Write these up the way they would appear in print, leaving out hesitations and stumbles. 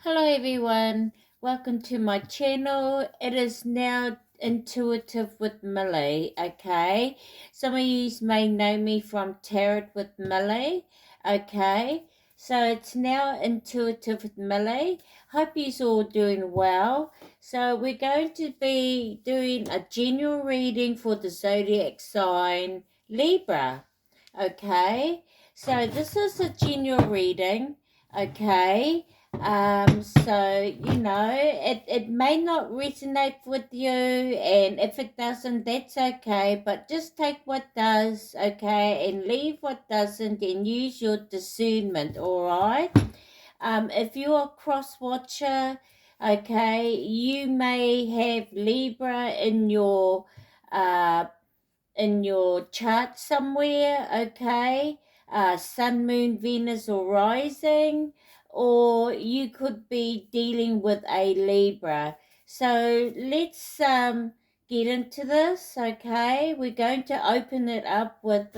Hello everyone, welcome to my channel. It is now Intuitive with Millie, okay? Some of you may know me from Tarot with Millie, okay? So it's now Intuitive with Millie. Hope you're all doing well. So we're going to be doing a general reading for the zodiac sign Libra, okay? So this is a general reading, okay? It may not resonate with you, and if it doesn't, that's okay, but just take what does, okay, and leave what doesn't, and use your discernment, all right? If you're a cross watcher, okay, you may have Libra uh in your chart somewhere, okay? Sun, moon, Venus, or rising, or you could be dealing with a Libra. So let's get into this, okay? We're going to open it up with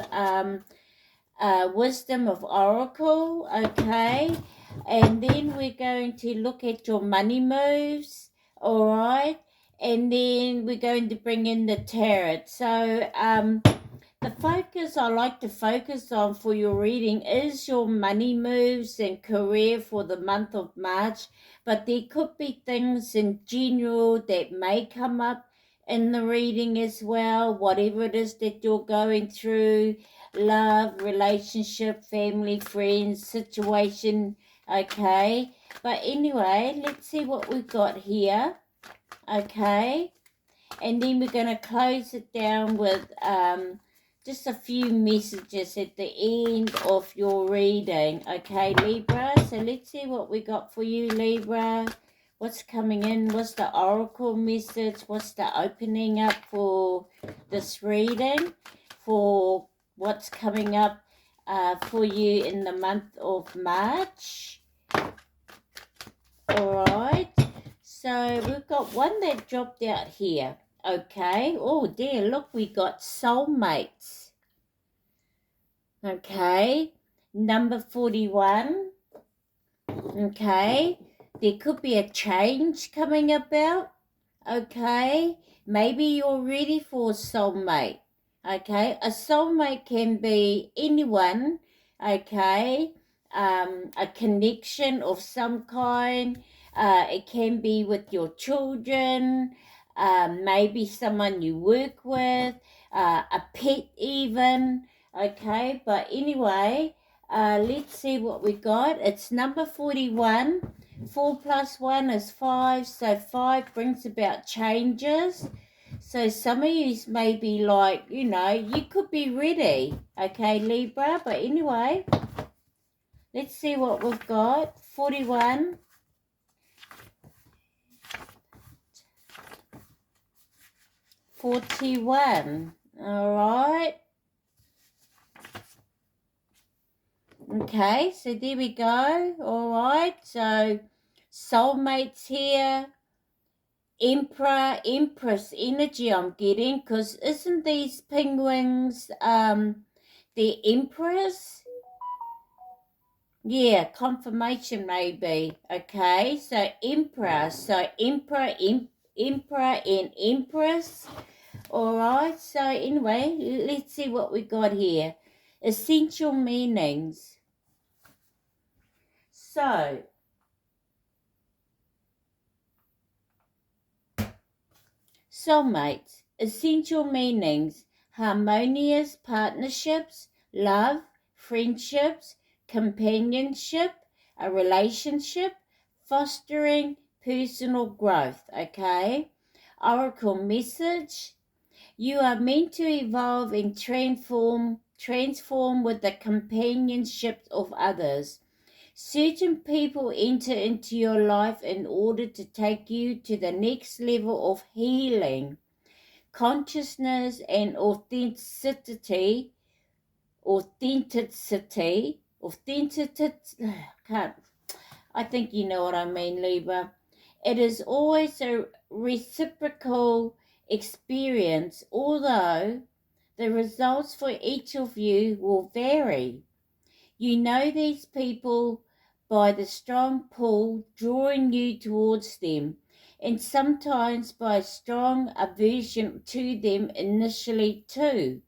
Wisdom of Oracle, okay? And then we're going to look at your money moves, all right? And then we're going to bring in the tarot. So the focus I like to focus on for your reading is your money moves and career for the month of March, but there could be things in general that may come up in the reading as well, whatever it is that you're going through, love, relationship, family, friends, situation, okay? But anyway, let's see what we've got here, okay? And then we're going to close it down with just a few messages at the end of your reading, okay, Libra? So let's see what we got for you, Libra. What's coming in? What's the oracle message? What's the opening up for this reading? For what's coming up for you in the month of March? All right. So we've got one that dropped out here. Okay. Oh dear, look, we got soulmates. Okay. Number 41. Okay. There could be a change coming about. Okay. Maybe you're ready for a soulmate. Okay. A soulmate can be anyone. Okay. A connection of some kind. It can be with your children, maybe someone you work with, a pet even, okay? But anyway, let's see what we got. It's number 41. 4 plus 1 is 5, so 5 brings about changes. So some of you may be like, you could be ready, okay, Libra? But anyway, let's see what we've got. 41. 41. All right. Okay, so there we go. All right. So soulmates here. Emperor, Empress energy I'm getting, because isn't these penguins the emperors? Yeah, confirmation maybe. Okay, so emperor. So emperor and empress. All right, so anyway, let's see what we got here. Essential meanings. So, soulmates, essential meanings, harmonious partnerships, love, friendships, companionship, a relationship, fostering personal growth, okay? Oracle message. You are meant to evolve and transform with the companionship of others. Certain people enter into your life in order to take you to the next level of healing, consciousness, and authenticity. Can't. I think you know what I mean, Libra. It is always a reciprocal experience, although the results for each of you will vary. You know these people, by the strong pull drawing you towards them, and sometimes by a strong aversion to them initially too.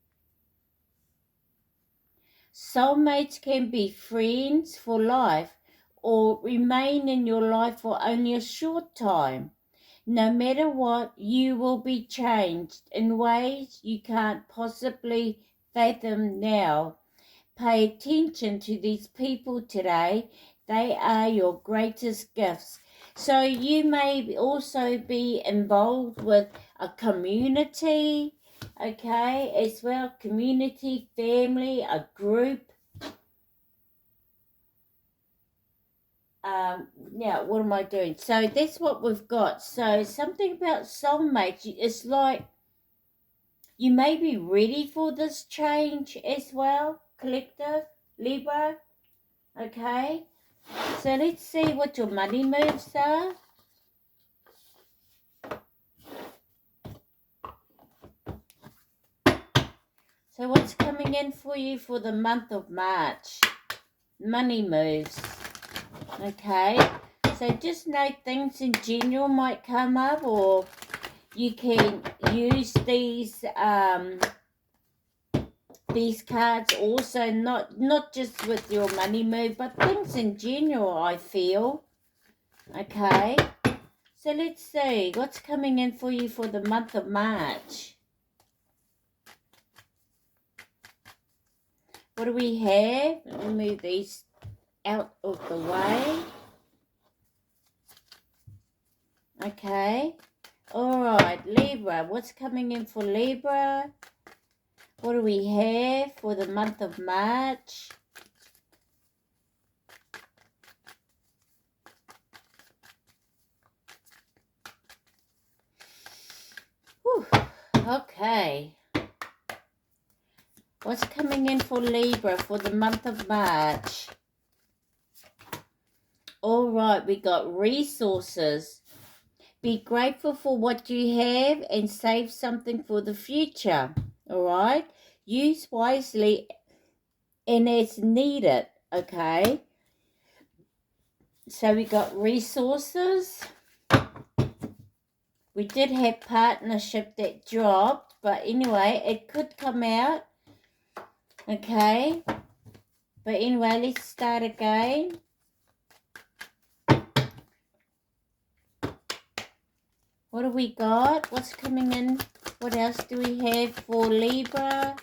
Soulmates can be friends for life or remain in your life for only a short time. No matter what, you will be changed in ways you can't possibly fathom now. Pay attention to these people today. They are your greatest gifts. So you may also be involved with a community, okay, as well, community, family, a group. Now, what am I doing? So that's what we've got. So something about soulmates, it's like you may be ready for this change as well, collective, Libra, okay? So let's see what your money moves are. So what's coming in for you for the month of March? Money moves. Okay. So just know things in general might come up, or you can use these cards also, not just with your money move, but things in general, I feel. Okay. So let's see what's coming in for you for the month of March. What do we have? Let me move these out of the way. Okay. All right, Libra. What's coming in for Libra? What do we have for the month of March? Whew. Okay. What's coming in for Libra for the month of March? All right, we got resources. Be grateful for what you have and save something for the future. All right? Use wisely and as needed. Okay? So we got resources. We did have partnership that dropped, but anyway, it could come out. Okay? But anyway, let's start again. What do we got? What's coming in? What else do we have for Libra?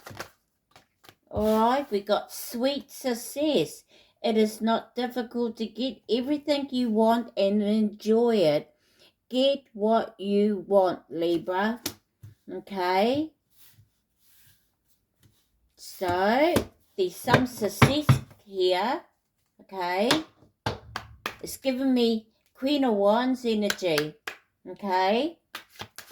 Alright, we got sweet success. It is not difficult to get everything you want and enjoy it. Get what you want, Libra. Okay? So, there's some success here. Okay? It's giving me Queen of Wands energy. Okay?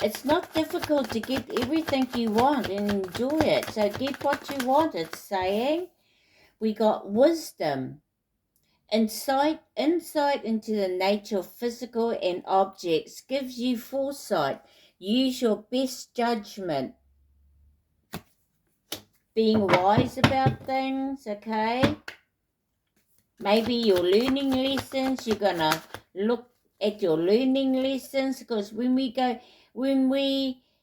It's not difficult to get everything you want and enjoy it. So get what you want, it's saying. We got wisdom. Insight into the nature of physical and objects gives you foresight. Use your best judgment. Being wise about things, okay? Maybe your learning lessons, you're going to look at your learning lessons, because when we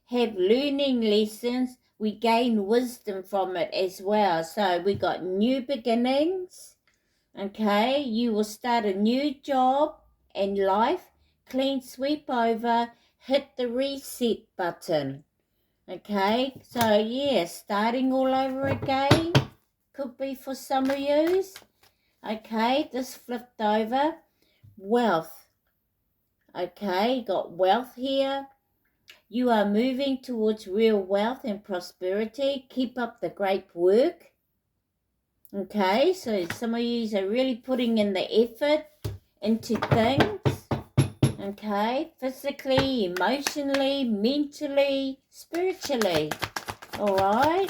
have learning lessons, we gain wisdom from it as well. So we got new beginnings, okay? You will start a new job and life, clean sweep over, hit the reset button, okay? So yeah, starting all over again, could be for some of yous. Okay, this flipped over. Wealth. Okay, got wealth here. You are moving towards real wealth and prosperity. Keep up the great work. Okay, so some of you are really putting in the effort into things. Okay, physically, emotionally, mentally, spiritually. All right,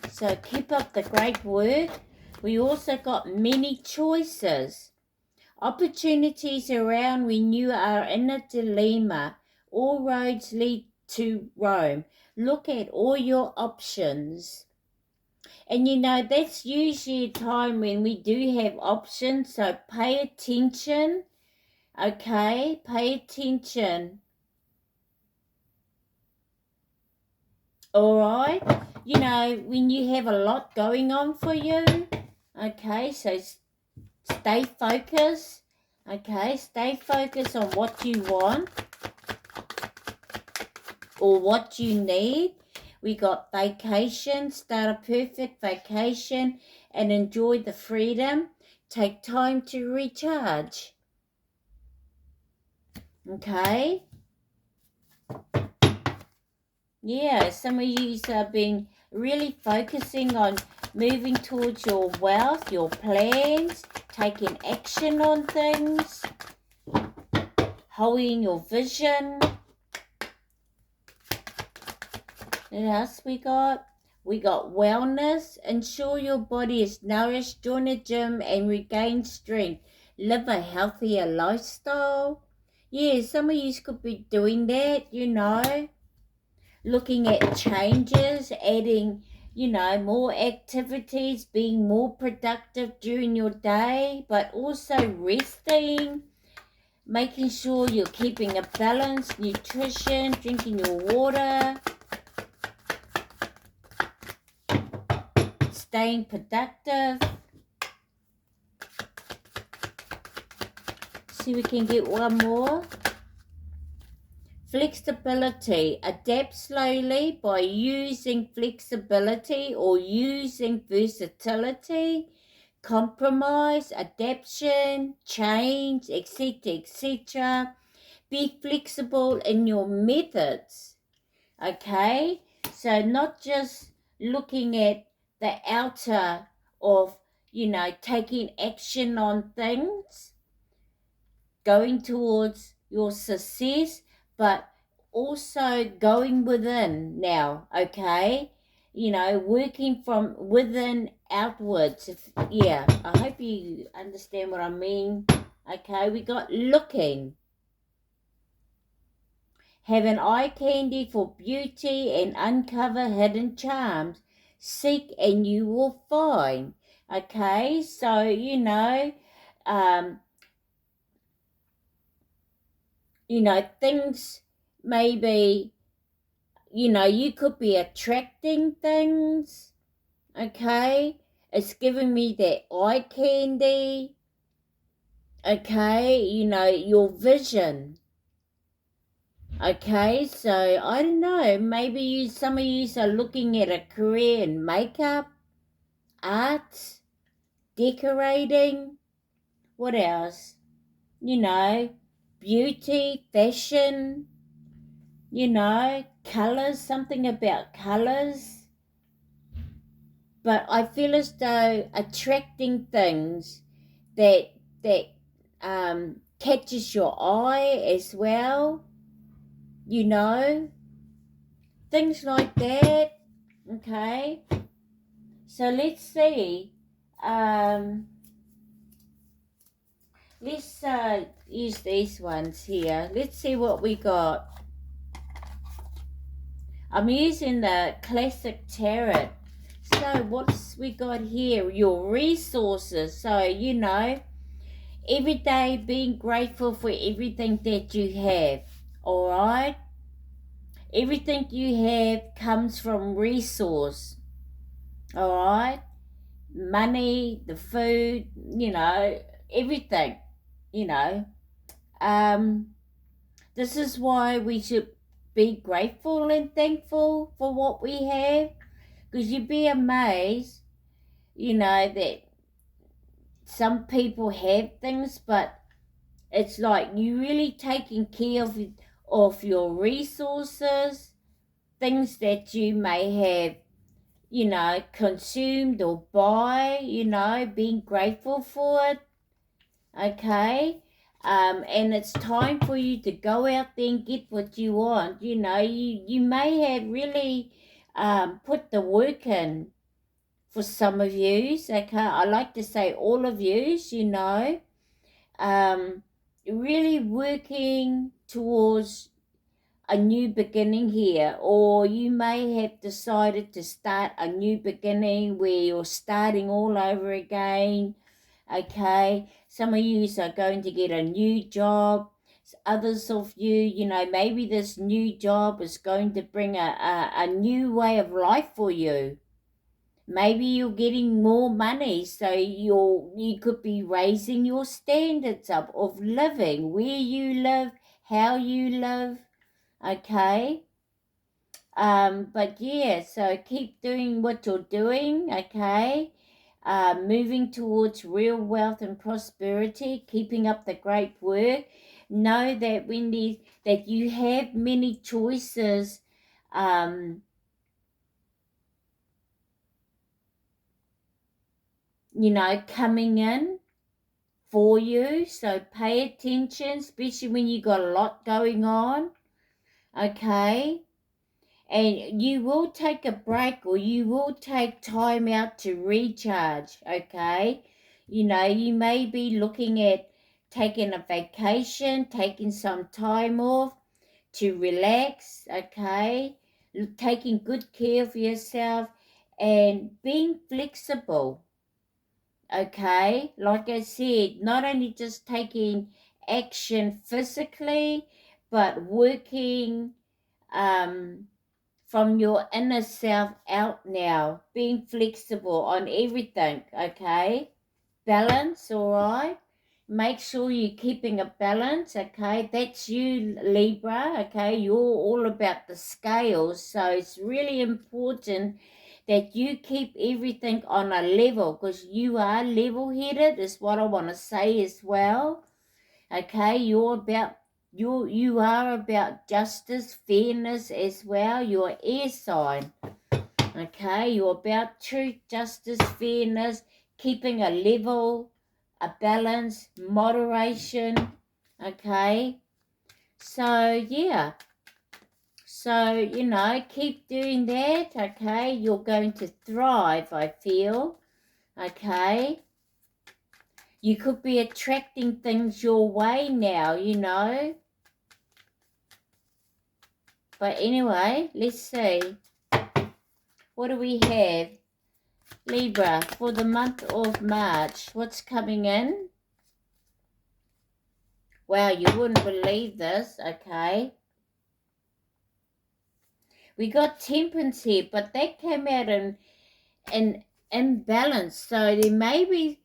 so keep up the great work. We also got many choices. Opportunities around when you are in a dilemma. All roads lead to Rome. Look at all your options. And that's usually a time when we do have options, so pay attention, okay? Pay attention, all right? When you have a lot going on for you, okay, so stay focused, okay? Stay focused on what you want or what you need. We got vacation, start a perfect vacation and enjoy the freedom. Take time to recharge. Okay? Yeah, some of you have been really focusing on moving towards your wealth, your plans, taking action on things, holding your vision. What else we got? We got wellness. Ensure your body is nourished. Join a gym and regain strength. Live a healthier lifestyle. Yeah, some of you could be doing that, looking at changes, adding, more activities, being more productive during your day, but also resting, making sure you're keeping a balanced nutrition, drinking your water, staying productive. See, we can get one more. Flexibility. Adapt slowly by using flexibility or using versatility, compromise, adaptation, change, etc., etc. Be flexible in your methods, okay? So not just looking at the outer of, taking action on things, going towards your success, but also going within now, okay? Working from within outwards. Yeah, I hope you understand what I mean. Okay, we got looking. Have an eye candy for beauty and uncover hidden charms. Seek and you will find. Okay, so um, things maybe, you could be attracting things, okay? It's giving me that eye candy, okay? Your vision, okay? So, I don't know, maybe some of you are looking at a career in makeup, arts, decorating, what else? Beauty, fashion, colors, something about colors. But I feel as though attracting things that catches your eye as well, things like that. Okay, so let's see. Let's use these ones here. Let's see what we got. I'm using the classic tarot. So what's we got here? Your resources. So, every day being grateful for everything that you have. All right? Everything you have comes from resource. All right? Money, the food, everything, you know. This is why we should be grateful and thankful for what we have. Because you'd be amazed, that some people have things, but it's like you really taking care of your resources, things that you may have, consumed or buy, being grateful for it, okay? And it's time for you to go out there and get what you want. You may have really put the work in for some of yous, okay? I like to say all of yous, um, really working towards a new beginning here, or you may have decided to start a new beginning where you're starting all over again. Okay, some of you are going to get a new job. Others of you, maybe this new job is going to bring a new way of life for you. Maybe you're getting more money, so you could be raising your standards up of living, where you live, how you live. Okay. But yeah, so keep doing what you're doing. Okay. Moving towards real wealth and prosperity, keeping up the great work. Know that that you have many choices, coming in for you. So pay attention, especially when you got a lot going on. Okay. And you will take a break, or you will take time out to recharge. Okay. You may be looking at taking a vacation, taking some time off to relax. Okay. Taking good care of yourself and being flexible. Okay, like I said, not only just taking action physically, but working from your inner self out now, being flexible on everything. Okay, balance. All right, make sure you're keeping a balance. Okay, that's you, Libra. Okay, you're all about the scales, so it's really important that you keep everything on a level, because you are level-headed is what I want to say as well. Okay, you are about justice, fairness as well. You're air sign. Okay, you're about truth, justice, fairness, keeping a level, a balance, moderation. Okay, so yeah. So, keep doing that, okay? You're going to thrive, I feel, okay? You could be attracting things your way now, But anyway, let's see. What do we have? Libra, for the month of March, what's coming in? Wow, you wouldn't believe this, okay? We got Temperance here, but that came out in imbalance. So there may be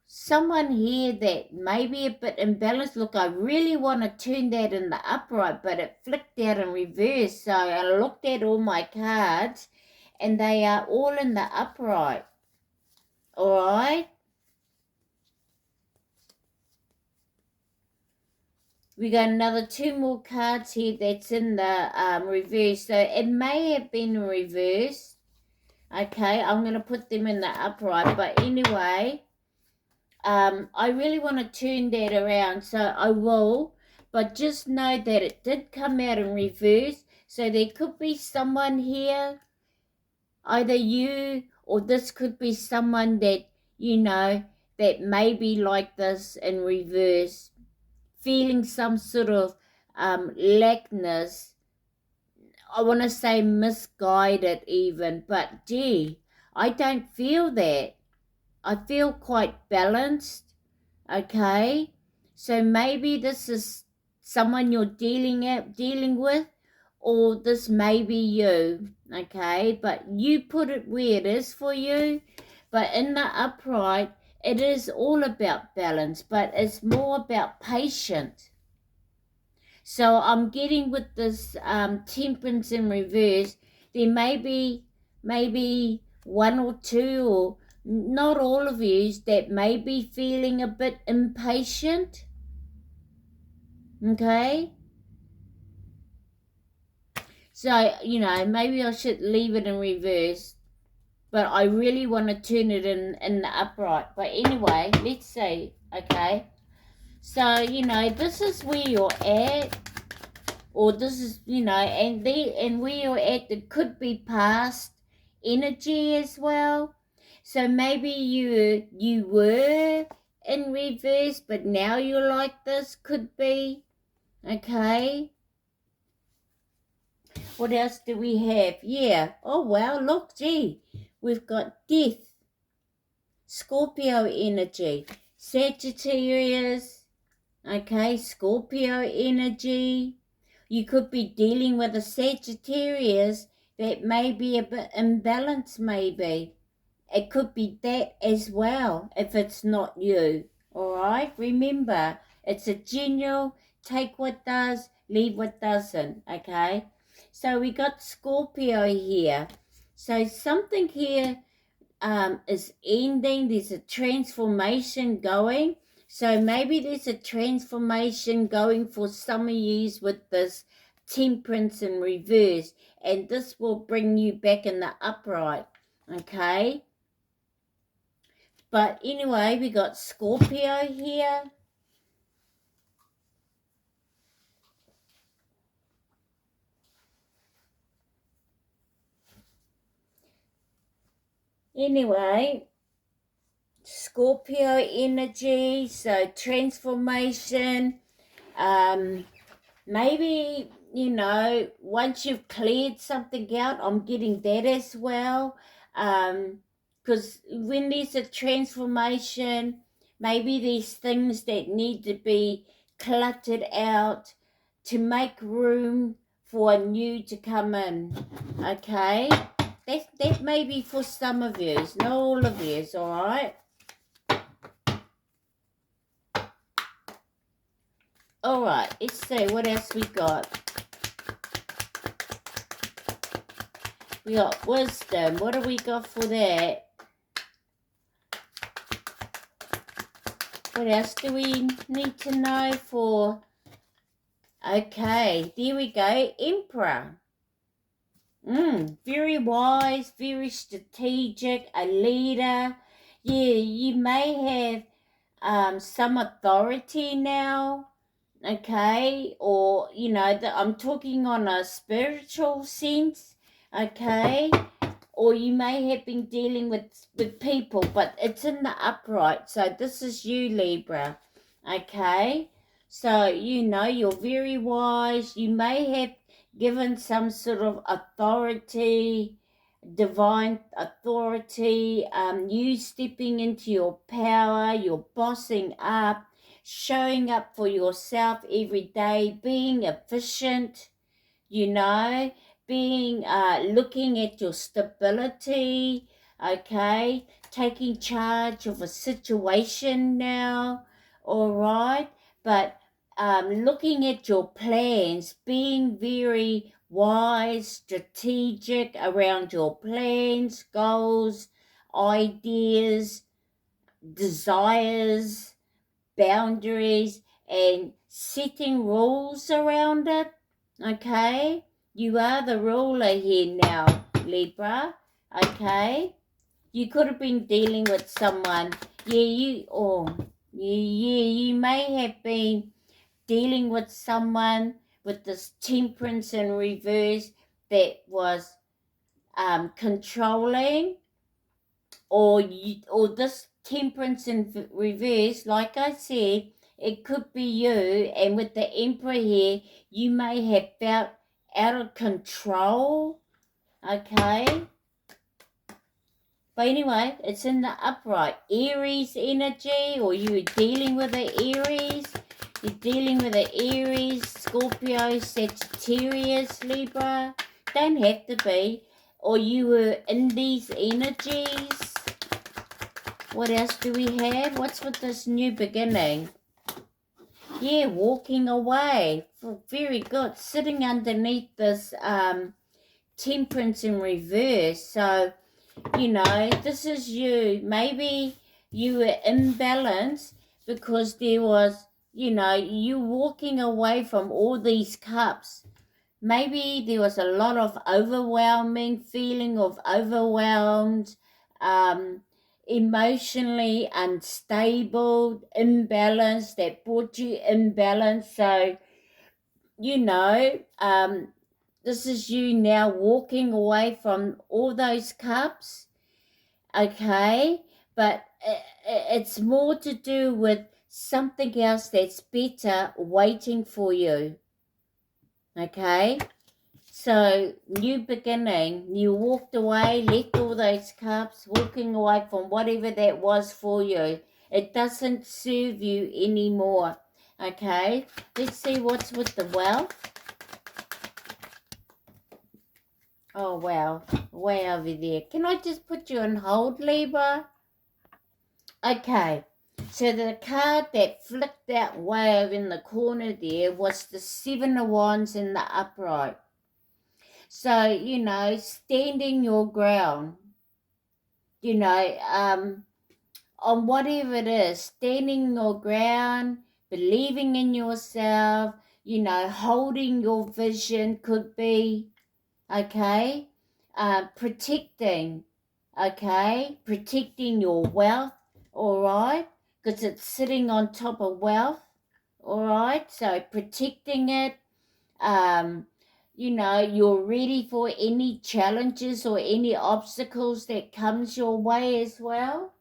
someone here that may be a bit imbalanced. Look, I really want to turn that in the upright, but it flicked out in reverse. So I looked at all my cards, and they are all in the upright. All right. We got another 2 more cards here that's in the reverse. So it may have been reversed. Okay, I'm going to put them in the upright. But anyway, I really want to turn that around, so I will. But just know that it did come out in reverse. So there could be someone here, either you or this could be someone that, that may be like this in reverse, feeling some sort of lackness. I want to say misguided even, but gee, I don't feel that. I feel quite balanced, okay? So maybe this is someone you're dealing with, or this may be you, okay? But you put it where it is for you. But in the upright, it is all about balance, but it's more about patience. So I'm getting with this temperance in reverse. There may be maybe one or two, or not all of you, that may be feeling a bit impatient. Okay? So, maybe I should leave it in reverse. But I really want to turn it in the upright. But anyway, let's see. Okay? So, this is where you're at. Or this is, and where you're at, it could be past energy as well. So maybe you were in reverse, but now you're like this, could be, okay? What else do we have? Yeah. Oh, wow. Look, gee. We've got death, Scorpio energy, Sagittarius, okay, Scorpio energy. You could be dealing with a Sagittarius that may be a bit imbalanced, maybe. It could be that as well if it's not you. All right? Remember, it's a general, take what does, leave what doesn't, okay? So we got Scorpio here. So something here is ending. There's a transformation going. So maybe there's a transformation going for some of you with this temperance in reverse. And this will bring you back in the upright, okay? But anyway, we got Scorpio here. Anyway, Scorpio energy, so transformation. Maybe, once you've cleared something out, I'm getting that as well. Because when there's a transformation, maybe there's things that need to be cluttered out to make room for a new to come in. Okay? That may be for some of you, not all of you, all right? All right, let's see what else we got. We got wisdom. What do we got for that? What else do we need to know for? Okay, there we go. Emperor. Very wise, very strategic, a leader. Yeah, you may have some authority now. Okay, or I'm talking on a spiritual sense. Okay, or you may have been dealing with people, but it's in the upright. So this is you, Libra. Okay, so you're very wise. You may have given some sort of authority, divine authority, you stepping into your power, you're bossing up, showing up for yourself every day, being efficient, being looking at your stability, okay, taking charge of a situation now, all right, but looking at your plans, being very wise, strategic around your plans, goals, ideas, desires, boundaries, and setting rules around it. Okay, you are the ruler here now, Libra. Okay, you could have been dealing with someone. You may have been dealing with someone with this temperance in reverse that was controlling, or this temperance in reverse, like I said, it could be you. And with the Emperor here, you may have felt out of control, okay? But anyway, it's in the upright. Aries energy, or you were dealing with the Aries. You're dealing with the Aries, Scorpio, Sagittarius, Libra. Don't have to be. Or you were in these energies. What else do we have? What's with this new beginning? Yeah, walking away. Very good. Sitting underneath this temperance in reverse. So, this is you. Maybe you were imbalanced because there was, you walking away from all these cups. Maybe there was a lot of overwhelming feeling of overwhelmed, emotionally unstable, imbalanced, that brought you imbalance. So, this is you now walking away from all those cups, okay? But it's more to do with something else that's better waiting for you, okay? So, new beginning. You walked away, left all those cups, walking away from whatever that was for you. It doesn't serve you anymore. Okay, let's see what's with the wealth. Oh, wow, way over there. Can I just put you on hold, Libra? Okay, so the card that flicked out way over in the corner there was the Seven of Wands in the upright. So, standing your ground, on whatever it is, standing your ground, believing in yourself, holding your vision could be, okay, protecting, okay, protecting your wealth, all right, because it's sitting on top of wealth, all right, so protecting it, you're ready for any challenges or any obstacles that comes your way as well.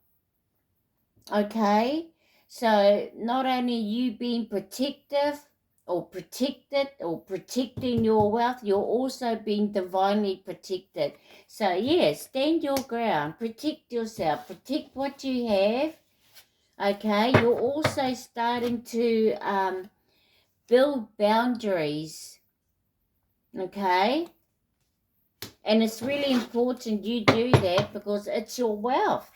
Okay, so not only you being protective or protected or protecting your wealth, you're also being divinely protected. So yeah, stand your ground, protect yourself, protect what you have. Okay, you're also starting to build boundaries. Okay, and it's really important you do that because it's your wealth.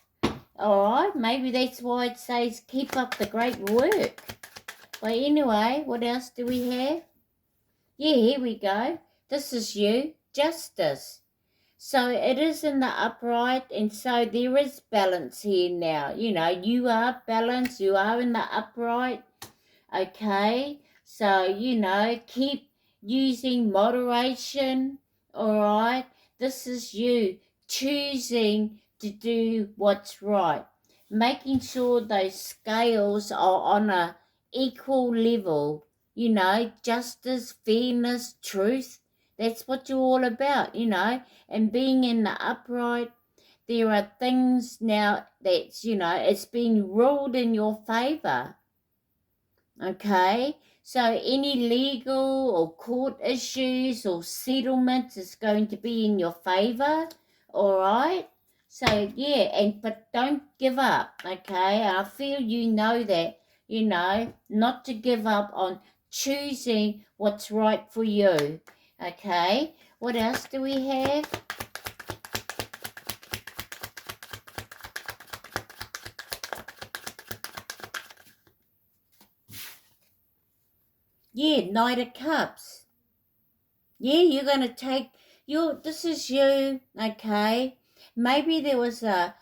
All right, maybe that's why it says keep up the great work. But anyway, what else do we have? Yeah, here we go. This is you, justice. So it is in the upright, and so there is balance here now. You are balanced, you are in the upright. Okay, so keep using moderation. All right, this is you choosing to do what's right, making sure those scales are on a equal level. Justice, fairness, truth. That's what you're all about. And being in the upright. There are things now that's it's being ruled in your favor. Okay, so any legal or court issues or settlements is going to be in your favor, all right? So yeah, but don't give up, okay? I feel that, not to give up on choosing what's right for you, okay? What else do we have? Yeah, Knight of Cups. Yeah, you're going to take this is you, okay? Maybe there was a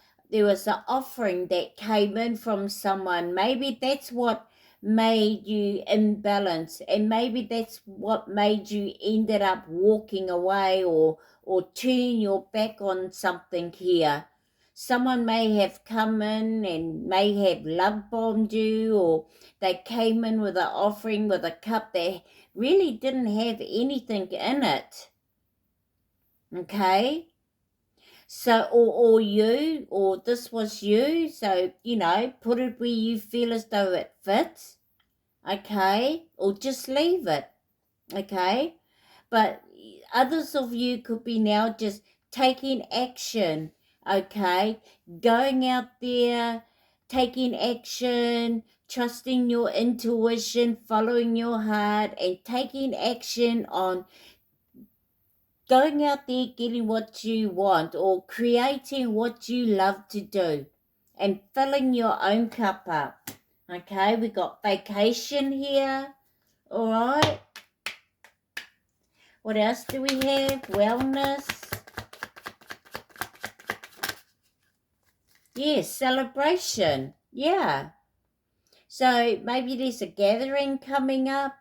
offering that came in from someone. Maybe that's what made you imbalance, and maybe that's what made you ended up walking away or turn your back on something here. Someone may have come in and may have love bombed you, or they came in with an offering with a cup that really didn't have anything in it. Okay? So, or this was you, so, put it where you feel as though it fits. Okay? Or just leave it. Okay? But others of you could be now just taking action. Okay? Going out there, taking action, trusting your intuition, following your heart, and taking action on going out there, getting what you want, or creating what you love to do, and filling your own cup up. Okay, we got vacation here. All right. What else do we have? Wellness. Yes, celebration. Yeah. So maybe there's a gathering coming up.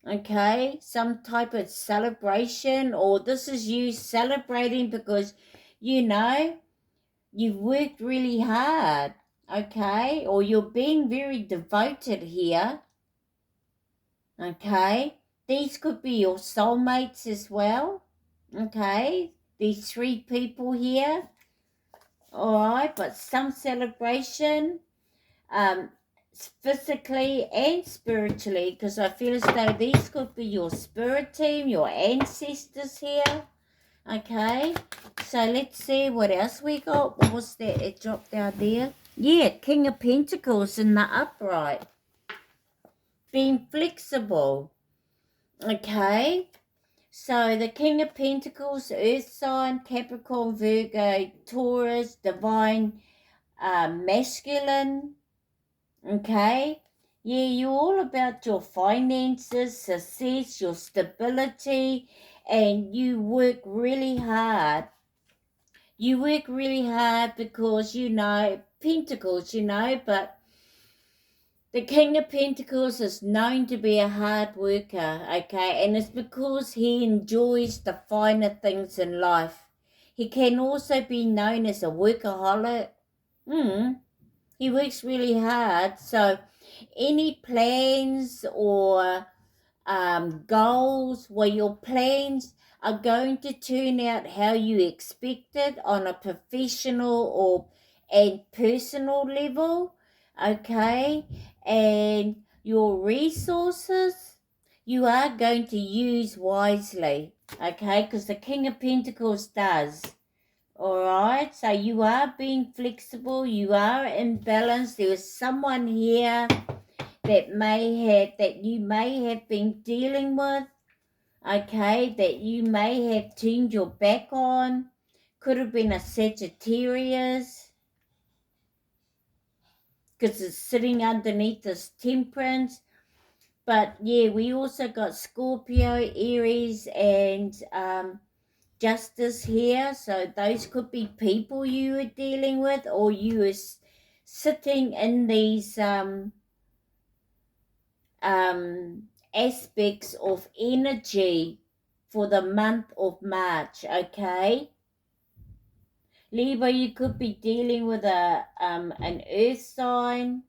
Okay, some type of celebration, or this is you celebrating because you've worked really hard, okay, or you're being very devoted here, okay. These could be your soulmates as well, okay, these three people here, all right, but some celebration, um, physically and spiritually, because I feel as though these could be your spirit team, your ancestors here. Okay, so let's see what else we got. What was that? It dropped down there. Yeah, King of Pentacles in the upright. Being flexible. Okay, so the King of Pentacles, Earth sign, Capricorn, Virgo, Taurus, divine, masculine. Okay, yeah, you're all about your finances, success, your stability, and you work really hard. You work really hard because, Pentacles, but the King of Pentacles is known to be a hard worker, okay? And it's because he enjoys the finer things in life. He can also be known as a workaholic. He works really hard. So any plans or goals where your plans are going to turn out how you expected on a professional or and personal level, okay? And your resources you are going to use wisely, okay? Because the King of Pentacles does. All right, so you are being flexible, you are in balance. There is someone here that you may have been dealing with, okay, that you may have turned your back on. Could have been a Sagittarius, because it's sitting underneath this Temperance. But yeah, we also got Scorpio, Aries, and Justice here. So those could be people you were dealing with, or you were sitting in these aspects of energy for the month of March, okay? Libra, you could be dealing with an earth sign,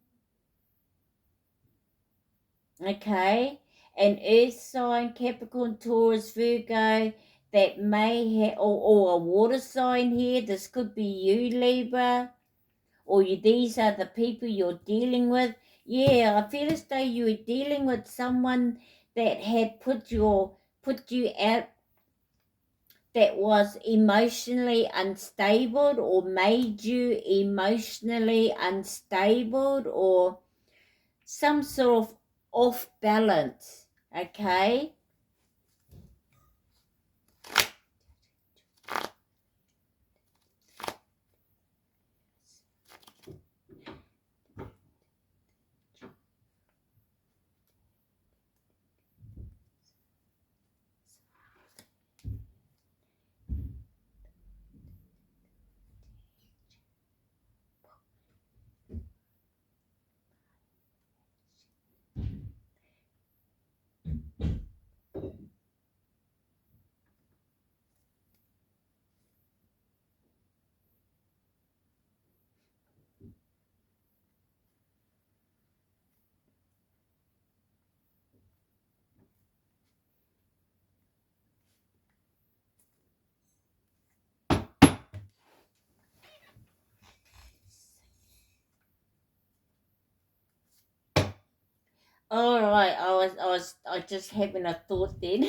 okay? An earth sign, Capricorn, Taurus, Virgo, that may have, or a water sign here. This could be you, Libra, or these are the people you're dealing with. Yeah, I feel as though you were dealing with someone that had put you out, that was emotionally unstable, or made you emotionally unstable, or some sort of off balance, okay? All right, I just having a thought then,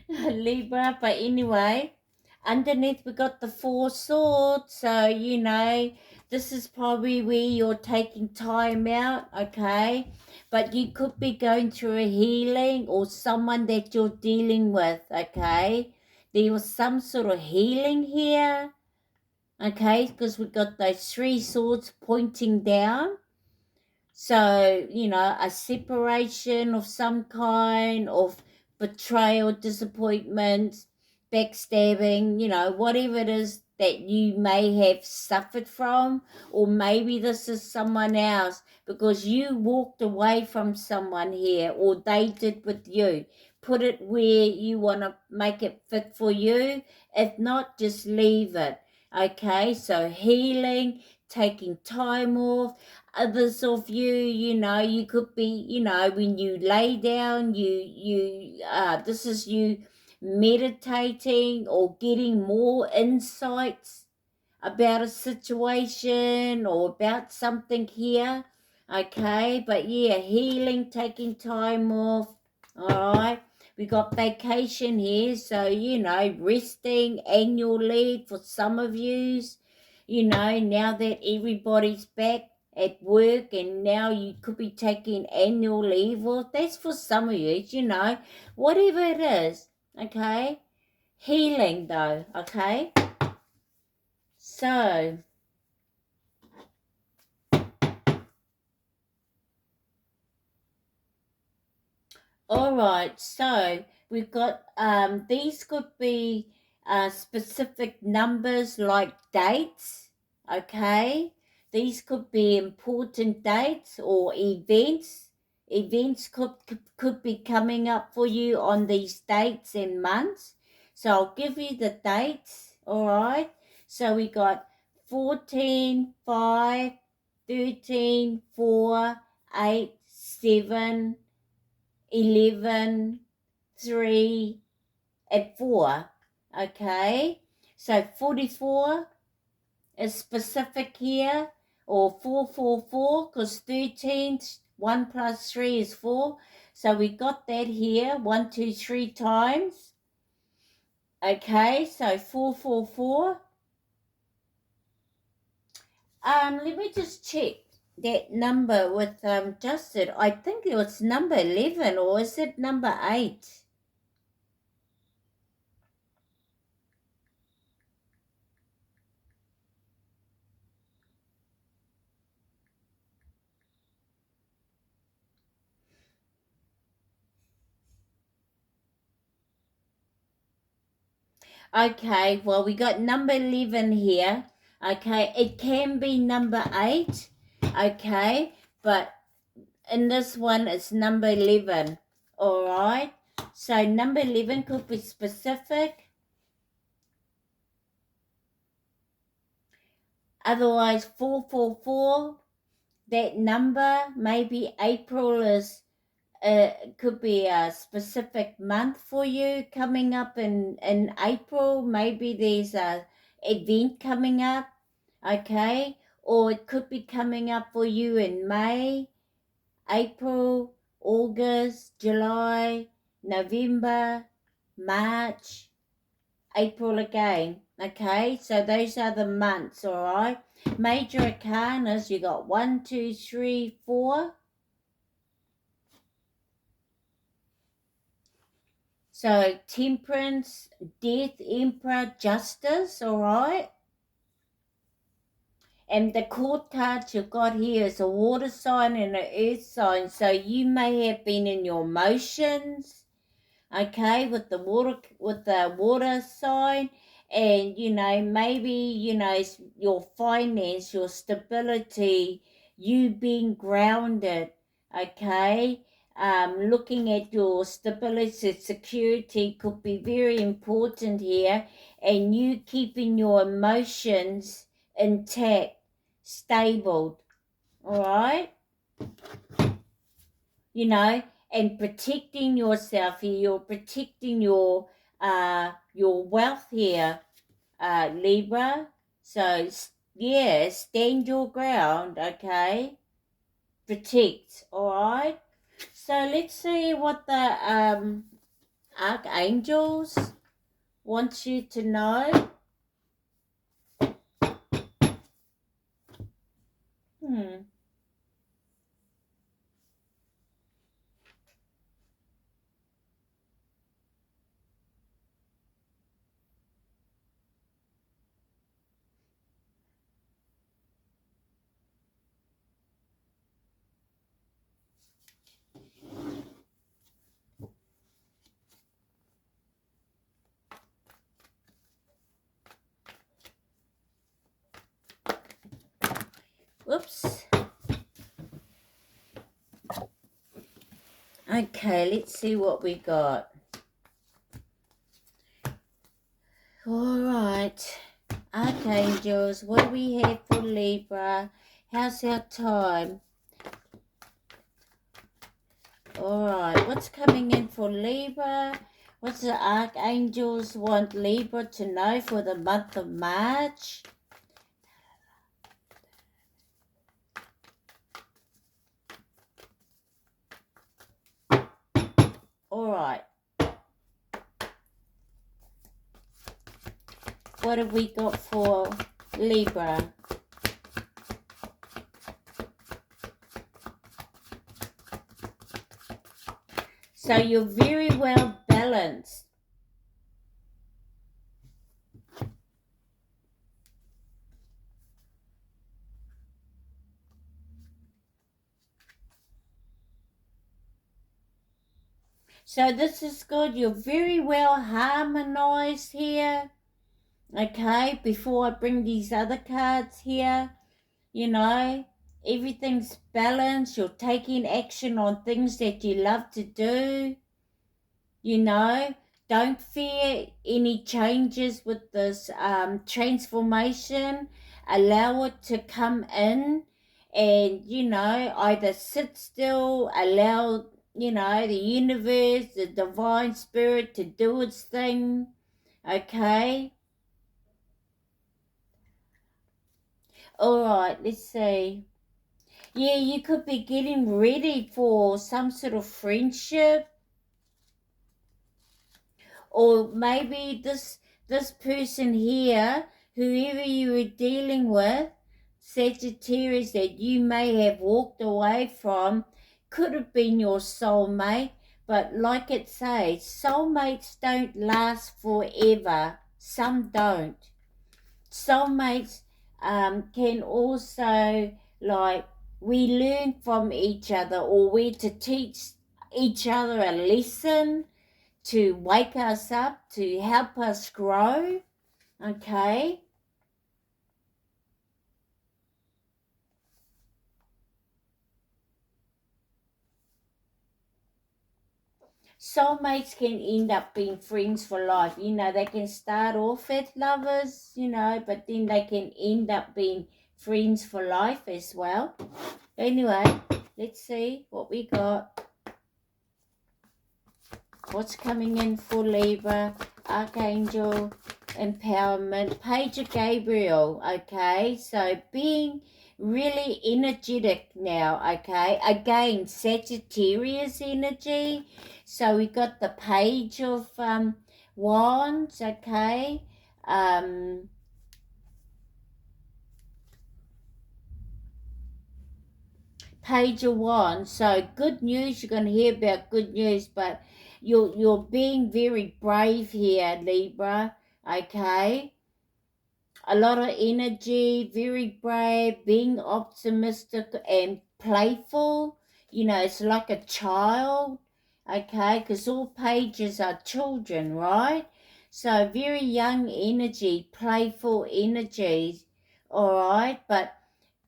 Libra. But anyway, underneath we got the Four Swords. So this is probably where you're taking time out, okay? But you could be going through a healing, or someone that you're dealing with, okay? There was some sort of healing here, okay? Because we got those three swords pointing down. So, a separation of some kind, of betrayal, disappointment, backstabbing, whatever it is that you may have suffered from, or maybe this is someone else because you walked away from someone here, or they did with you. Put it where you want to make it fit for you. If not, just leave it. Okay, so healing, taking time off. Others of you, you could be, when you lay down, this is you meditating or getting more insights about a situation or about something here, Okay, but yeah, healing, taking time off. All right, we got vacation here, so resting, annual leave for some of yous. Now that everybody's back at work, and now you could be taking annual leave. Well, that's for some of yous. Whatever it is. Okay, healing though. Okay, so. All right, so we've got these could be specific numbers like dates, okay? These could be important dates or events. Events could be coming up for you on these dates and months. So I'll give you the dates, all right? So we got 14, 5, 13, 4, 8, 7, 11, 3, and 4. Okay, so 44 is specific here, or 444, because 13, 1 plus 3 is 4. So we got that here 1, 2, 3 times. Okay, so 444. Let me just check that number with Justin. I think it was number 11, or is it number 8? Okay, well, we got number 11 here. Okay, it can be number 8. Okay, but in this one, it's number 11. All right, so number 11 could be specific. Otherwise, 444, that number, maybe April is could be a specific month for you coming up in April. Maybe there's a event coming up, okay? Or it could be coming up for you in May, April, August, July, November, March, April again, okay? So those are the months, all right? Major arcanas, you got 1, 2, 3, 4. So temperance, death, emperor, justice, all right? And the court cards you've got here is a water sign and an earth sign. So you may have been in your emotions, okay, with the water sign, and maybe your finance, your stability, you being grounded, okay. Looking at your stability, security could be very important here, and you keeping your emotions intact, stable, all right. And protecting yourself here. You're protecting your wealth here, Libra. So yeah, stand your ground, okay? Protect, all right? So let's see what the archangels want you to know. Whoops. Okay, let's see what we got. All right, archangels, what do we have for Libra? How's our time? All right, what's coming in for Libra? What's the archangels want Libra to know for the month of March? right. What have we got for Libra? So you're very well balanced. So this is good. You're very well harmonized here. Okay, before I bring these other cards here, you know, everything's balanced. You're taking action on things that you love to do. You know, don't fear any changes with this transformation. Allow it to come in and, you know, either sit still, allow, you know, the universe, the divine spirit to do its thing. Okay? All right, let's see. Yeah, you could be getting ready for some sort of friendship, or maybe this person here, whoever you were dealing with, Sagittarius, that you may have walked away from, could have been your soulmate. But like it says, soulmates don't last forever. Some don't. Soulmates can also, like, we learn from each other, or we're to teach each other a lesson, to wake us up, to help us grow. Okay? Soulmates can end up being friends for life. You know, they can start off as lovers, you know, but then they can end up being friends for life as well. Anyway, let's see what we got. What's coming in for Libra? Archangel Empowerment, Page of Gabriel. Okay, so being really energetic now. Okay, again, Sagittarius energy. So we got the Page of Wands. Okay, Page of Wands. So good news. You're going to hear about good news, but you're being very brave here, Libra. Okay, a lot of energy, very brave, being optimistic and playful. You know, it's like a child. Okay, because all pages are children, right? So very young energy, playful energies. All right, but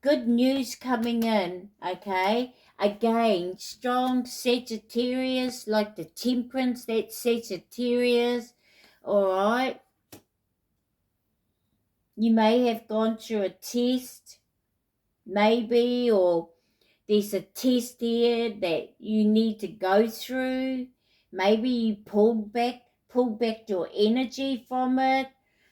good news coming in. Okay, again, strong Sagittarius, like the Temperance, that Sagittarius. All right, you may have gone through a test, maybe, or there's a test here that you need to go through. Maybe you pulled back your energy from it.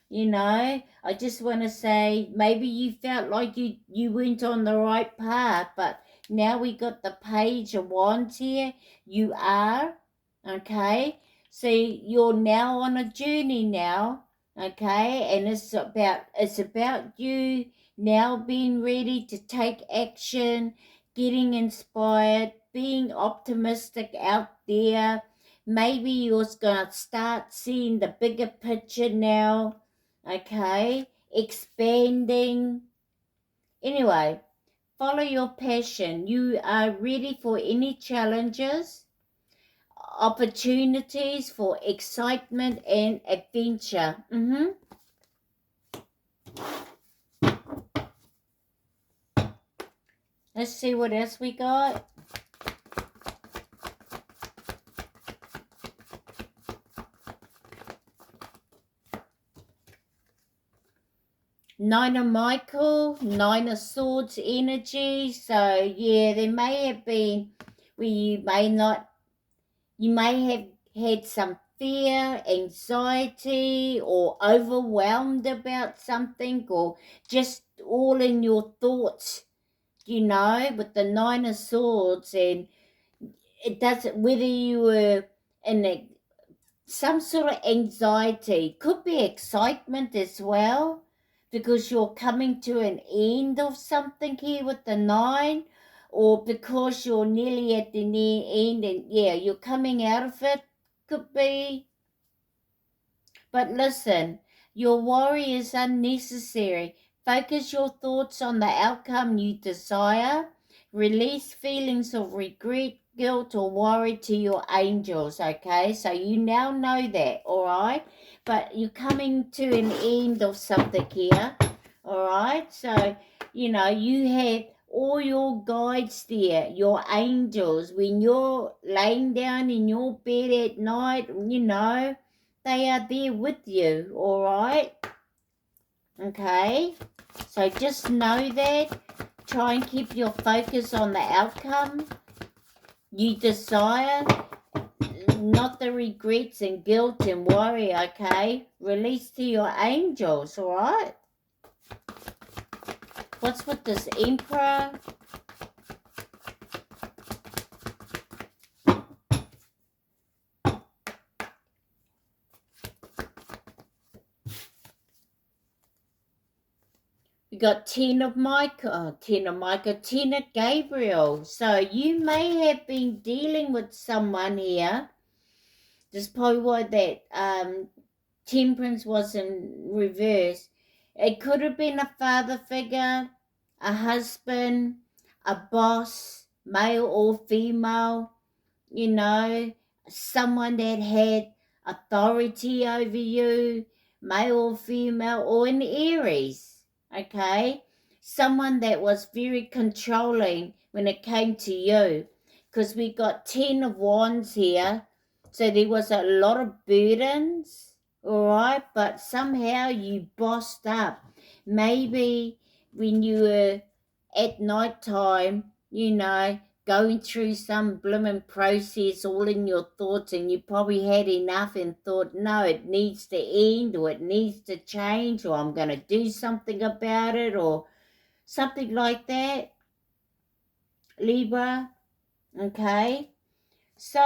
You know, I just want to say, maybe you felt like you went on the right path, but now we got the Page of Wands here. You are, okay? So you're now on a journey now, okay? And it's about you now being ready to take action, getting inspired, being optimistic out there. Maybe you're going to start seeing the bigger picture now, okay? Expanding. Anyway, follow your passion. You are ready for any challenges, opportunities for excitement and adventure. Let's see what else we got. Nine of Michael, Nine of Swords energy. So yeah, there may have been where you may have had some fear, anxiety, or overwhelmed about something, or just all in your thoughts, you know, with the Nine of Swords. And it doesn't, whether you were some sort of anxiety. Could be excitement as well, because you're coming to an end of something here with the 9, or because you're nearly at the near end and you're coming out of it. Could be. But listen, your worry is unnecessary. Focus your thoughts on the outcome you desire. Release feelings of regret, guilt, or worry to your angels, okay? So you now know that, all right? But you're coming to an end of something here, all right? So, you have all your guides there, your angels. When you're laying down in your bed at night, they are there with you, all right? Okay? So just know that. Try and keep your focus on the outcome you desire, not the regrets and guilt and worry, okay? Release to your angels, all right? What's with this Emperor? We got 10 of Gabriel. So you may have been dealing with someone here. This is probably why that Temperance was in reverse. It could have been a father figure, a husband, a boss, male or female, someone that had authority over you, male or female, or an Aries, okay? Someone that was very controlling when it came to you, because we got 10 of Wands here, so there was a lot of burdens, all right? But somehow you bossed up. Maybe when you were at night time, going through some blooming process all in your thoughts, and you probably had enough and thought, no, it needs to end, or it needs to change, or I'm going to do something about it, or something like that, Libra, okay? So,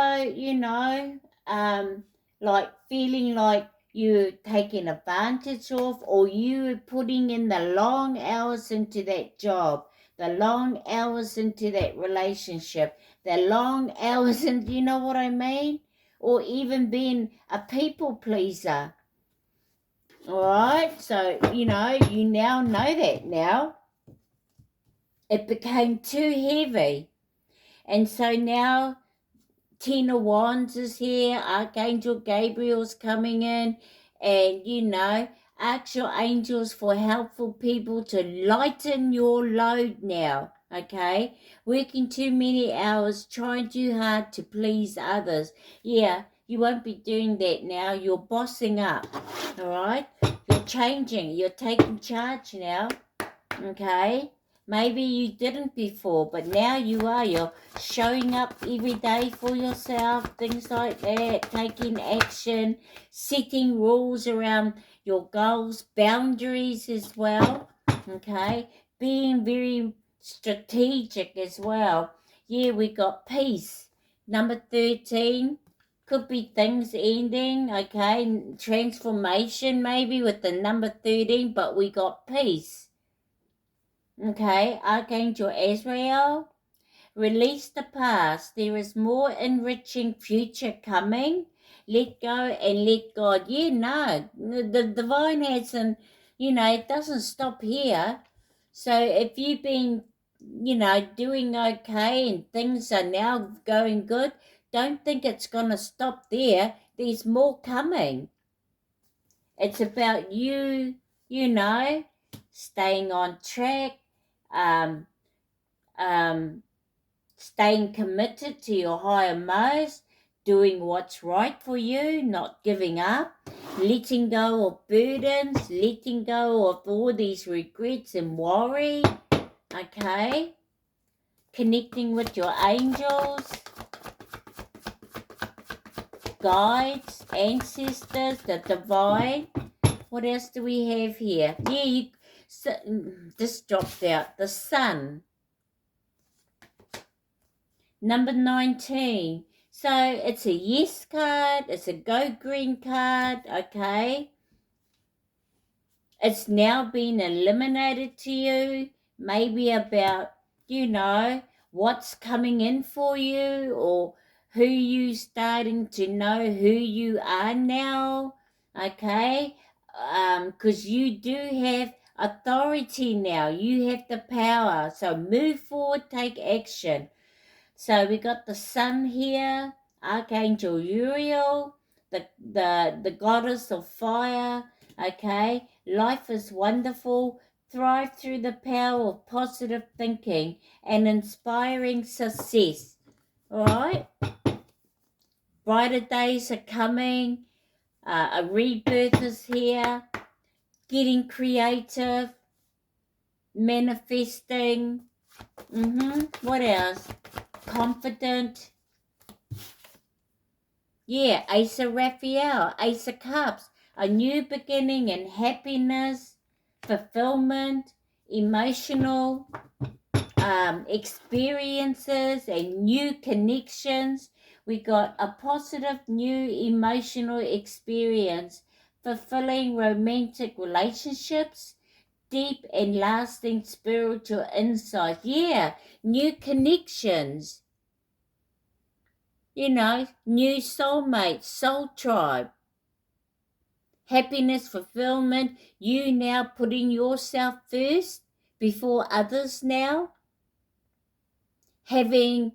like feeling like you're taking advantage of, or you putting in the long hours into that job, the long hours into that relationship, the long hours, and you know what I mean? Or even being a people pleaser. All right, so you now know that now. It became too heavy, and so now 10 of Wands is here, Archangel Gabriel's coming in, and ask your angels for helpful people to lighten your load now, okay? Working too many hours, trying too hard to please others. Yeah, you won't be doing that now. You're bossing up, all right? You're changing. You're taking charge now, okay? Maybe you didn't before, but now you are. You're showing up every day for yourself, things like that, taking action, setting rules around your goals, boundaries as well, okay? Being very strategic as well. Yeah, we got peace. Number 13, could be things ending, okay? Transformation maybe with the number 13, but we got peace. Okay, Archangel Azrael, release the past. There is more enriching future coming. Let go and let God. Yeah, no, the divine hasn't, it doesn't stop here. So if you've been, doing okay and things are now going good, don't think it's going to stop there. There's more coming. It's about you, staying on track, um, staying committed to your higher most, doing what's right for you, not giving up, letting go of burdens, letting go of all these regrets and worry, okay? Connecting with your angels, guides, ancestors, the divine. What else do we have here? Yeah, this dropped out. The sun. Number 19. So it's a yes card, it's a go green card, okay? It's now been eliminated to you, maybe about, what's coming in for you, or who you starting to know who you are now, okay? Because you do have authority now. You have the power. So move forward, take action. So we got the sun here, Archangel Uriel, the goddess of fire, okay? Life is wonderful. Thrive through the power of positive thinking and inspiring success. All right? Brighter days are coming. A rebirth is here. Getting creative. Manifesting. What else? Confident. Yeah, Ace of Raphael, Ace of Cups, a new beginning and happiness, fulfillment, emotional experiences and new connections. We got a positive new emotional experience, fulfilling romantic relationships, deep and lasting spiritual insight. Yeah, new connections. New soulmate, soul tribe, happiness, fulfillment, you now putting yourself first before others now, having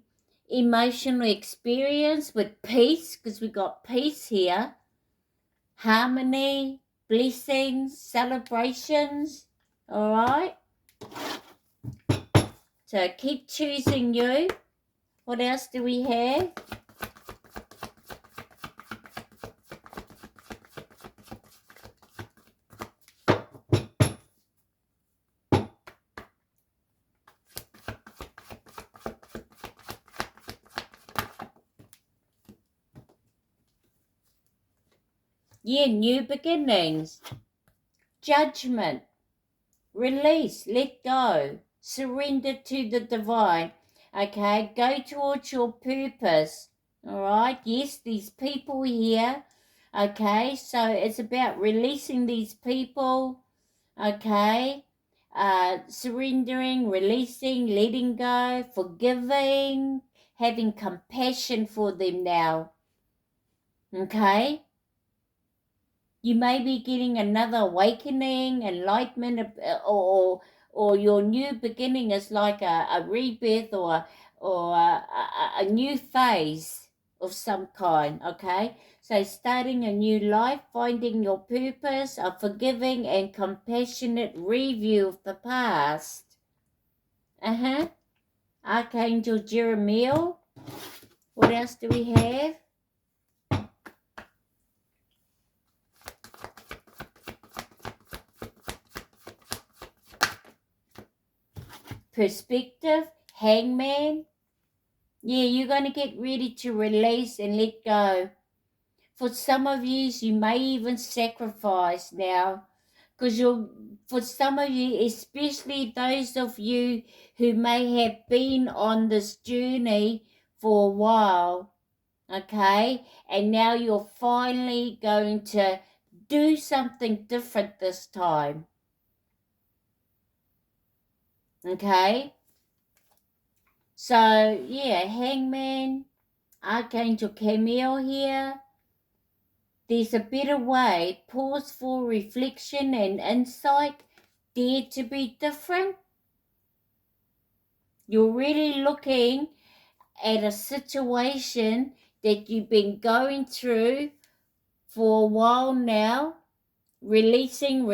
emotional experience with peace, because we got peace here, harmony, blessings, celebrations, all right? So keep choosing you. What else do we have? Yeah, new beginnings, judgment, release, let go, surrender to the divine, okay? Go towards your purpose, all right? Yes, these people here, okay? So it's about releasing these people, okay? Surrendering, releasing, letting go, forgiving, having compassion for them now, okay? You may be getting another awakening, enlightenment, or your new beginning is like a rebirth or a new phase of some kind, okay? So starting a new life, finding your purpose, a forgiving and compassionate review of the past. Archangel Jeremiah. What else do we have? Perspective, Hangman. Yeah, you're going to get ready to release and let go. For some of you may even sacrifice now. Because for some of you, especially those of you who may have been on this journey for a while, okay? And now you're finally going to do something different this time. Okay? So, yeah, Hangman, Archangel Camille here. There's a better way. Pause for reflection and insight. Dare to be different. You're really looking at a situation that you've been going through for a while now. Releasing,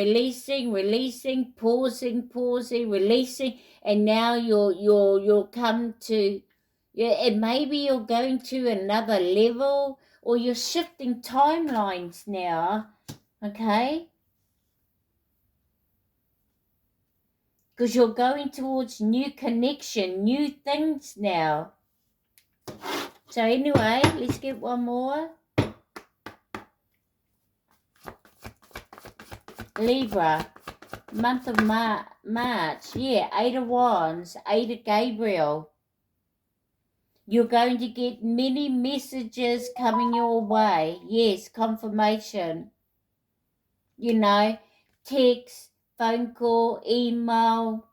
pausing, releasing, and now you'll come to, and maybe you're going to another level, or you're shifting timelines now, okay? Because you're going towards new connection, new things now. So anyway, let's get one more. Libra, month of March, yeah, 8 of Wands, 8 of Gabriel. You're going to get many messages coming your way. Yes, confirmation. You know, text, phone call, email,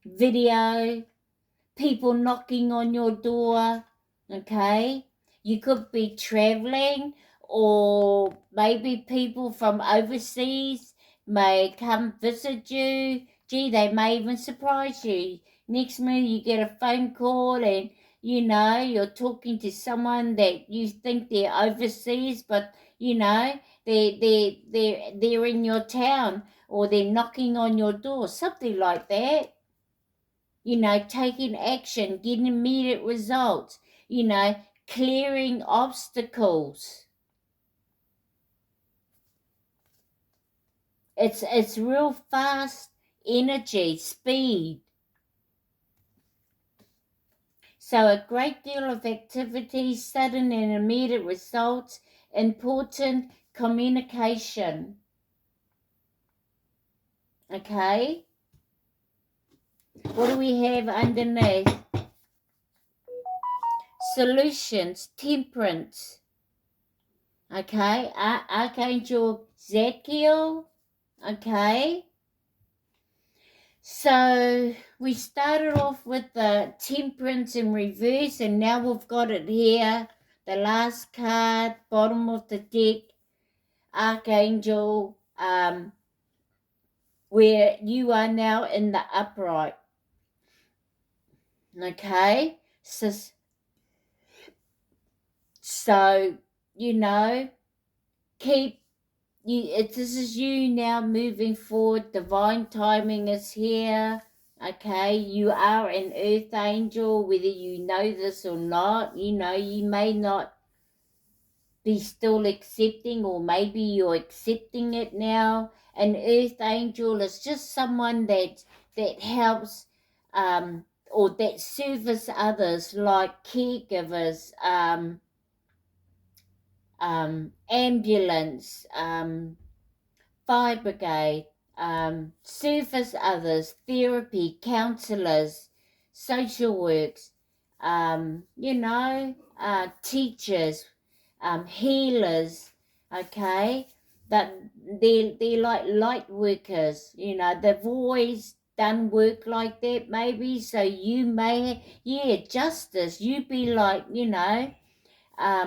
video, people knocking on your door, okay? You could be traveling, or maybe people from overseas may come visit you. Gee, they may even surprise you. Next minute you get a phone call and you're talking to someone that you think they're overseas, but they're in your town, or they're knocking on your door, something like that. Taking action, getting immediate results, clearing obstacles. It's real fast energy, speed. So a great deal of activity, sudden and immediate results, important communication. Okay? What do we have underneath? Solutions, temperance. Okay, Archangel Zadkiel. Okay, so we started off with the temperance in reverse, and now we've got it here. The last card, bottom of the deck, Archangel, where you are now in the upright. Okay, so keep. This is you now moving forward. Divine timing is here. Okay, you are an earth angel, whether you know this or not. You may not be still accepting, or maybe you're accepting it now. An earth angel is just someone that helps, or that serves others, like caregivers, ambulance, fire brigade, service others, therapy, counselors, social works, teachers, healers, okay? But they're like light workers, they've always done work like that maybe, so you may, justice, you be like,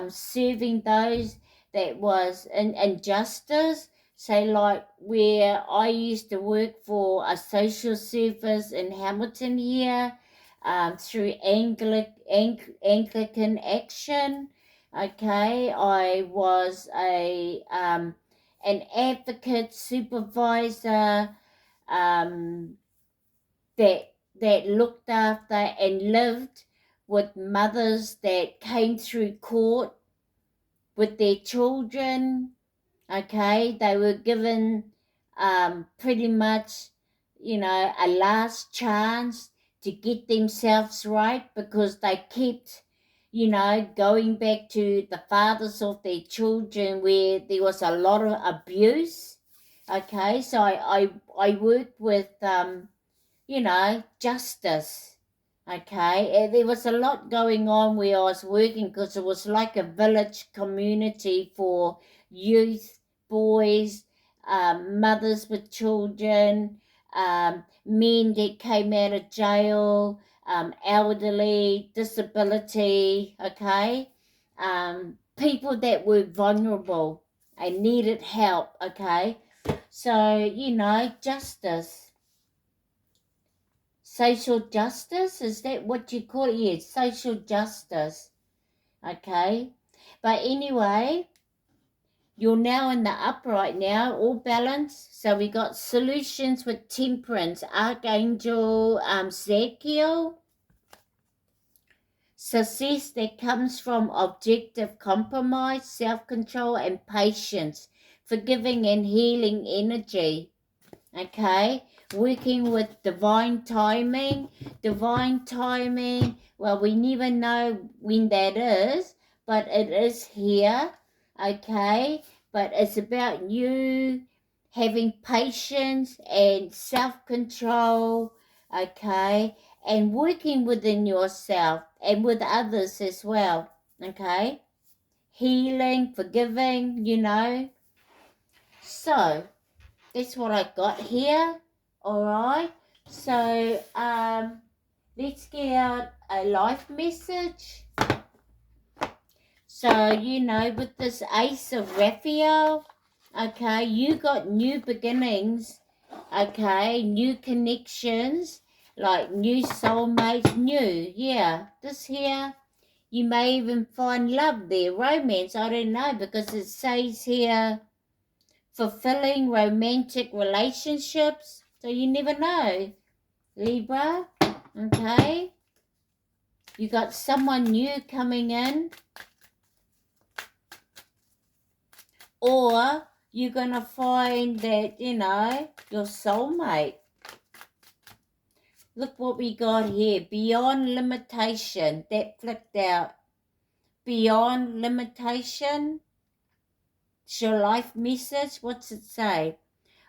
serving those that was in injustice. Say, like where I used to work for a social service in Hamilton here, through Anglican Action. Okay, I was an advocate, supervisor, that looked after and lived with mothers that came through court with their children. Okay, they were given pretty much, a last chance to get themselves right, because they kept, going back to the fathers of their children where there was a lot of abuse. Okay, so I worked with justice. Okay, there was a lot going on where I was working, because it was like a village community for youth, boys, mothers with children, men that came out of jail, elderly, disability, okay, people that were vulnerable and needed help, okay. So, justice. Social justice, is that what you call it? Yes, social justice. Okay, but anyway, you're now in the upright now, all balanced. So we got solutions with temperance, Archangel Zadkiel. Success that comes from objective compromise, self-control, and patience, forgiving and healing energy. Okay, working with divine timing. Well, we never know when that is, but it is here. Okay, but it's about you having patience and self-control. Okay, and working within yourself and with others as well, okay? Healing, forgiving, So, that's what I got here, all right? So, let's get out a life message. So, with this Ace of Raphael, okay, you got new beginnings, okay, new connections, like new soulmates, this here, you may even find love there, romance, I don't know, because it says here, fulfilling romantic relationships, so you never know, Libra, okay, you got someone new coming in, or you're going to find that, your soulmate. Look what we got here. Beyond limitation. That flicked out. Beyond limitation. It's your life message. What's it say?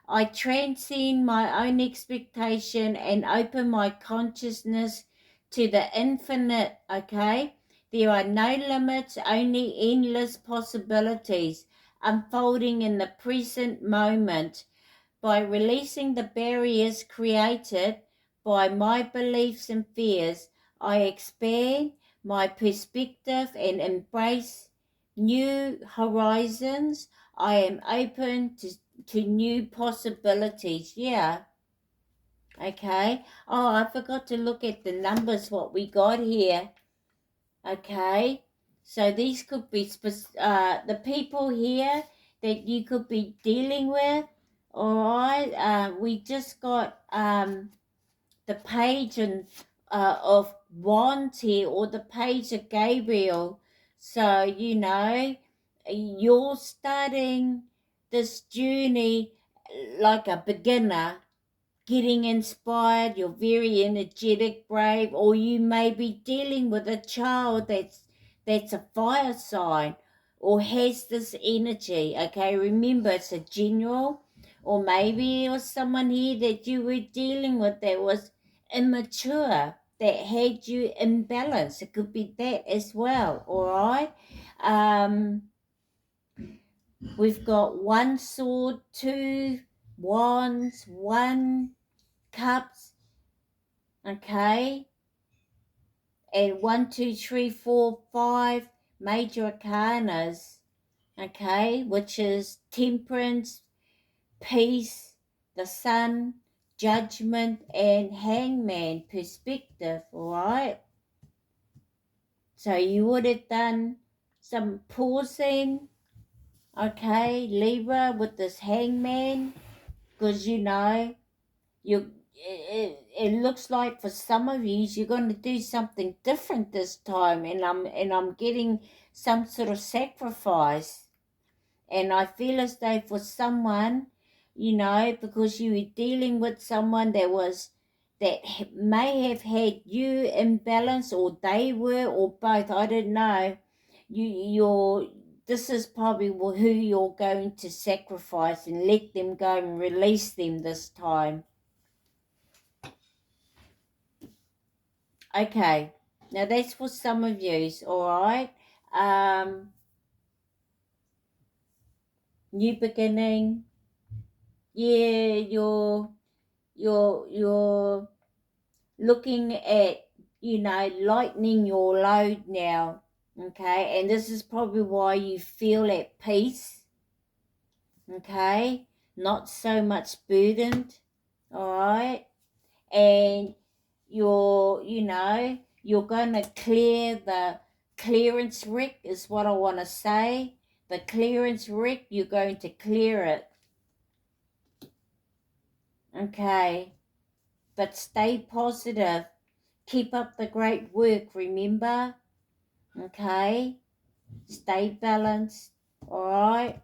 I transcend my own expectation and open my consciousness to the infinite, okay? There are no limits, only endless possibilities unfolding in the present moment. By releasing the barriers created by my beliefs and fears, I expand my perspective and embrace new horizons. I am open to new possibilities. Yeah. Okay. Oh, I forgot to look at the numbers, what we got here. Okay. So these could be the people here that you could be dealing with. All right. We just got the page of wands here, or the page of Gabriel. So, you're starting this journey like a beginner, getting inspired, you're very energetic, brave, or you may be dealing with a child that's a fire sign or has this energy, okay? Remember, it's a general, or maybe it was someone here that you were dealing with that was immature, that had you imbalanced. It could be that as well, all right? We've got one sword, two wands, one cups, okay, and 1, 2, 3, 4, 5 major arcanas, okay, which is temperance, peace, the sun, judgment, and hangman perspective, all right? So you would have done some pausing, okay, Libra, with this hangman, because it looks like for some of you you're going to do something different this time, and I'm getting some sort of sacrifice, and I feel as though for someone, because you were dealing with someone that may have had you imbalance, or they were, or both, I don't know, this is probably who you're going to sacrifice and let them go and release them this time. Okay, now that's for some of yous, all right? New beginning. Yeah, you're looking at, lightening your load now, okay? And this is probably why you feel at peace, okay? Not so much burdened, all right? And you're going to clear the clearance wreck, is what I want to say. The clearance wreck, you're going to clear it, okay? But stay positive, keep up the great work, remember, okay? Stay balanced, all right?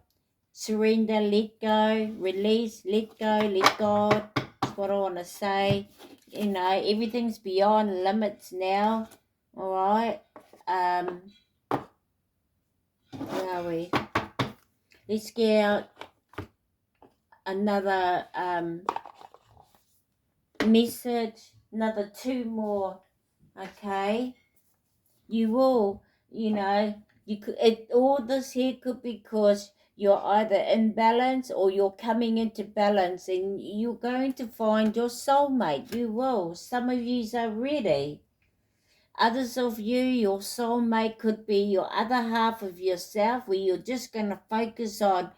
Surrender, let go, release, let go, let God. That's what I want to say. Everything's beyond limits now, all right? Where are we? Let's get out another message, another two more, okay? you will, you could, all this here could be because you're either in balance or you're coming into balance, and you're going to find your soulmate. You will. Some of yous are ready. Others of you, your soulmate could be your other half of yourself, where you're just going to focus on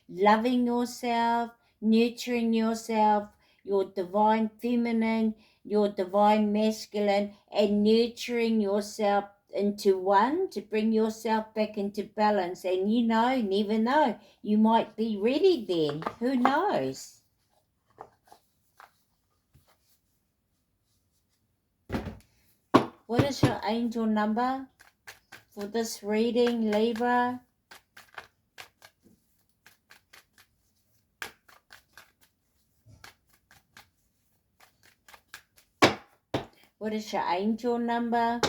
loving yourself, nurturing yourself, your divine feminine, your divine masculine, and nurturing yourself into one to bring yourself back into balance. And never know, you might be ready then. Who knows? What is your angel number for this reading, Libra? What is your angel number?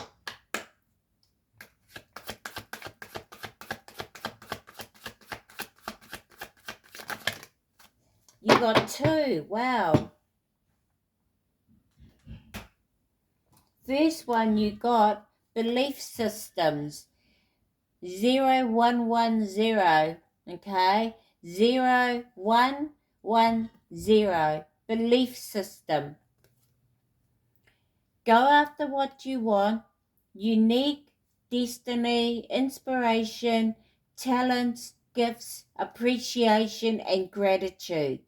You got 2. Wow. First one you got belief systems. 0110. Okay? 0110. Belief system. Go after what you want. Unique, destiny, inspiration, talents, gifts, appreciation, and gratitude.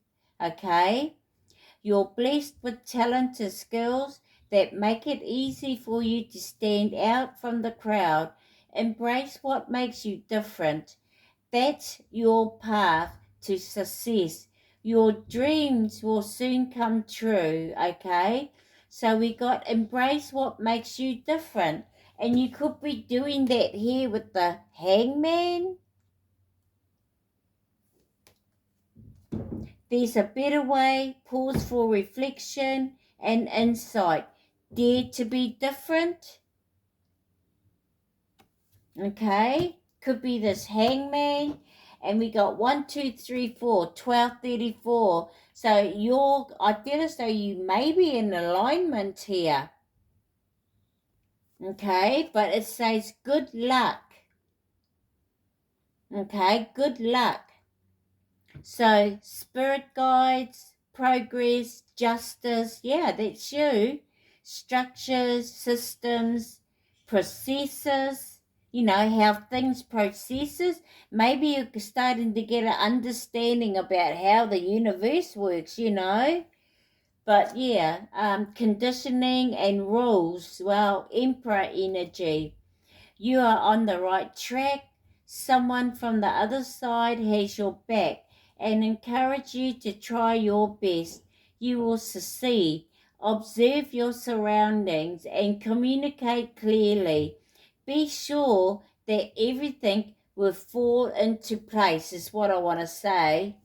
Okay? You're blessed with talent and skills that make it easy for you to stand out from the crowd. Embrace what makes you different. That's your path to success. Your dreams will soon come true, okay? So we got embrace what makes you different. And you could be doing that here with the hangman. There's a better way. Pause for reflection and insight. Dare to be different. Okay? Could be this hangman. And we got 1, 2, 3, 4, 1234. So I feel as though you may be in alignment here. Okay? But it says good luck. Okay? Good luck. So spirit guides, progress, justice, yeah, that's you. Structures, systems, processes, how things processes. Maybe you're starting to get an understanding about how the universe works, But yeah, conditioning and rules. Well, Emperor energy. You are on the right track. Someone from the other side has your back and encourage you to try your best. You will succeed. Observe your surroundings and communicate clearly. Be sure that everything will fall into place, is what I want to say.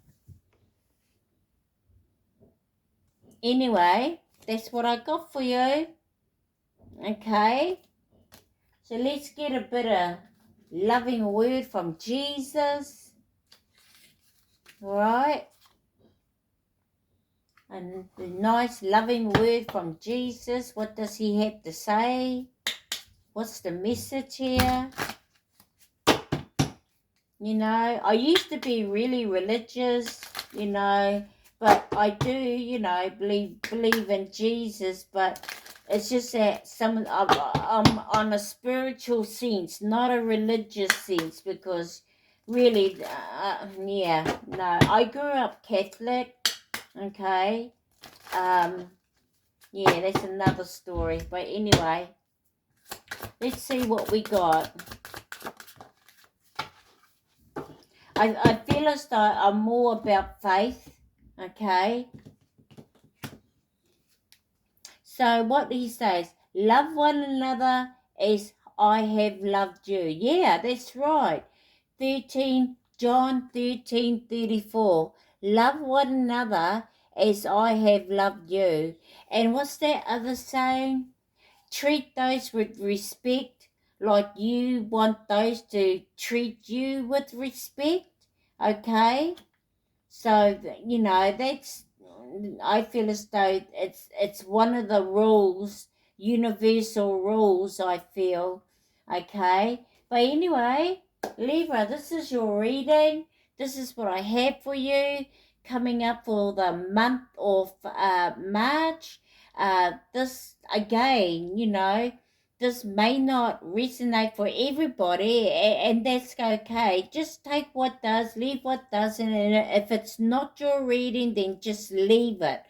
Anyway, that's what I got for you. Okay? So let's get a bit of loving word from Jesus. Right? And the nice loving word from Jesus. What does he have to say? What's the message here? I used to be really religious, but I do, believe in Jesus, but it's just that I'm on a spiritual sense, not a religious sense, because really, I grew up Catholic, okay, yeah, that's another story, but anyway, let's see what we got. I feel as though I'm more about faith, okay? So what he says, love one another as I have loved you. Yeah, that's right. John 13:34. Love one another as I have loved you. And what's that other saying? Treat those with respect like you want those to treat you with respect. Okay? So, that's, I feel as though it's one of the rules, universal rules, I feel. Okay, but anyway, Libra, this is your reading. This is what I have for you coming up for the month of March. This again, this may not resonate for everybody, and that's okay. Just take what does, leave what doesn't, and if it's not your reading, then just leave it.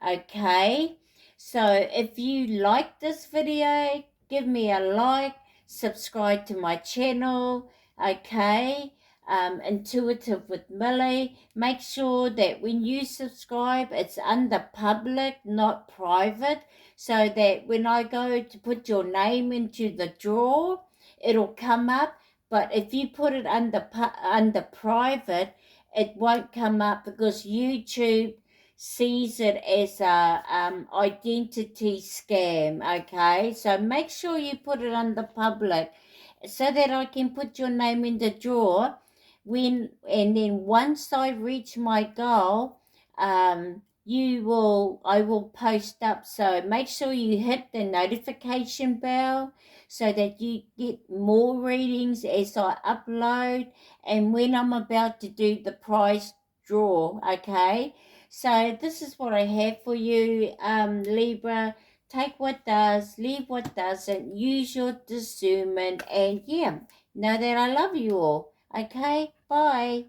Okay, so if you like this video, give me a like, subscribe to my channel. Okay, Intuitive with Millie. Make sure that when you subscribe, it's under public, not private, so that when I go to put your name into the draw, it'll come up. But if you put it under private, it won't come up because YouTube sees it as a identity scam. Okay, so make sure you put it on the public so that I can put your name in the drawer and then once I reach my goal, I will post up. So make sure you hit the notification bell so that you get more readings as I upload and when I'm about to do the prize draw. Okay, so this is what I have for you, Libra. Take what does, leave what doesn't, use your discernment, and yeah, know that I love you all. Okay, bye.